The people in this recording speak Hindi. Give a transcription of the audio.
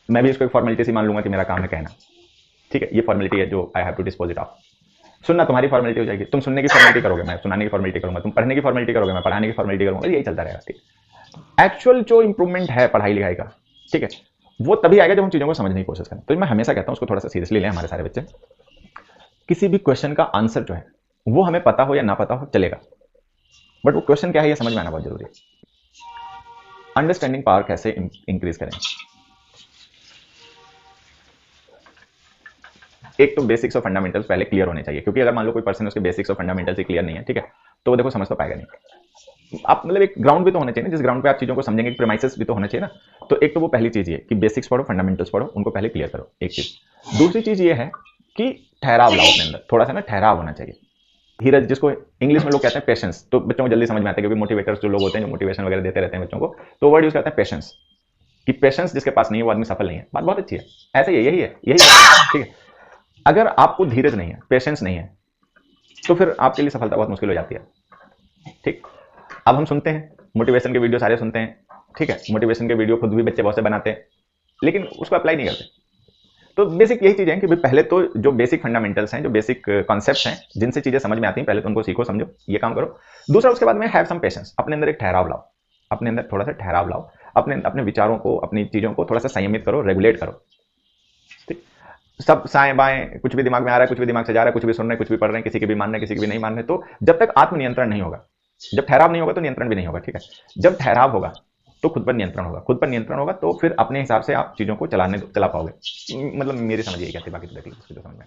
मैं भी इसको एक फॉर्मेलिटी से मान लूंगा कि मेरा काम है कहना, ठीक है, ये फॉर्मेलिटी है जो I have to dispose it of. सुनना तुम्हारी फॉर्मेलिटी हो जाएगी, तुम सुनने की फॉर्मेलिटी करोगे, मैं सुनाने की फॉर्मेलिटी करूंगा, तुम पढ़ने की फॉर्मेलिटी करोगे, मैं पढ़ाने की फॉर्मेलिटी करूंगा, यही चलता रहेगा, ठीक। एक्चुअल जो इंप्रूवमेंट है पढ़ाई लिखाई का, ठीक है, वो तभी आएगा जब हम चीजों को समझने की कोशिश करें। तो मैं हमेशा कहता हूं उसको थोड़ा सा सीरियसली लें हमारे सारे बच्चे। किसी भी क्वेश्चन का आंसर जो है वो हमें पता हो या ना पता हो चलेगा, बट वो क्वेश्चन क्या है ये समझ में आना बहुत जरूरी है। अंडरस्टैंडिंग पावर कैसे इंक्रीज करें? एक तो बेसिक्स और फंडामेंटल्स पहले क्लियर होने चाहिए, क्योंकि अगर मान लो कोई पर्सन उसके बेसिक्स और फंडामेंटल्स ही क्लियर नहीं है, ठीक है, तो वो देखो समझ तो पाएगा नहीं। आप मतलब एक ग्राउंड भी तो होना चाहिए ना, जिस ग्राउंड पे आप चीजों को समझेंगे, प्रेमाइसेस भी तो होना चाहिए ना। तो एक तो वो पहली चीज ये कि बेसिक्स पढ़ो, फंडामेंटल्स पढ़ो, उनको पहले क्लियर करो, एक चीज। दूसरी चीज ये है कि ठहराव लाओ अपने अंदर, थोड़ा सा ना ठहराव होना चाहिए, धीरज, जिसको इंग्लिश में लोग कहते हैं पेशेंस। तो बच्चों को जल्दी समझ में आता है, क्योंकि मोटिवेटर्स जो लोग होते हैं जो मोटिवेशन वगैरह देते रहते हैं बच्चों को, तो वर्ड यूज करते हैं पेशेंस, कि पेशेंस जिसके पास नहीं है वो आदमी सफल नहीं है। बात बहुत अच्छी है, ऐसे ही है, यही है, यही है, ठीक है। अगर आपको धीरज नहीं है, पेशेंस नहीं है, तो फिर आपके लिए सफलता बहुत मुश्किल हो जाती है, ठीक। अब हम सुनते हैं मोटिवेशन के वीडियो, सारे सुनते हैं, ठीक है, मोटिवेशन के वीडियो खुद भी बच्चे बहुत से बनाते हैं, लेकिन उसको अप्लाई नहीं करते। तो बेसिक यही चीजें हैं कि पहले तो जो बेसिक फंडामेंटल्स हैं, जो बेसिक कॉन्सेप्ट्स हैं, जिनसे चीजें समझ में आती हैं, पहले तो उनको सीखो, समझो, ये काम करो। दूसरा, उसके बाद में हैव सम पेशेंस, अपने अंदर एक ठहराव लाओ, अपने अंदर थोड़ा सा ठहराव लाओ, अपने अपने विचारों को, अपनी चीजों को थोड़ा सा संयमित करो, रेगुलेट करो, ठीक। सब साएं बाएं कुछ भी दिमाग में आ रहा है, कुछ भी दिमाग से जा रहा है, कुछ भी सुन रहे हैं, कुछ भी पढ़ रहे हैं, किसी के भी मान रहे हैं, किसी के भी नहीं मान रहे, तो जब तक आत्मनियंत्रण नहीं होगा, जब ठहराव नहीं होगा तो नियंत्रण भी नहीं होगा, ठीक है। जब ठहराव होगा तो खुद पर नियंत्रण होगा, खुद पर नियंत्रण होगा तो फिर अपने हिसाब से आप चीजों को चला पाओगे। मतलब मेरी समझ यही कहती है, बाकी तो देखिए समझ में।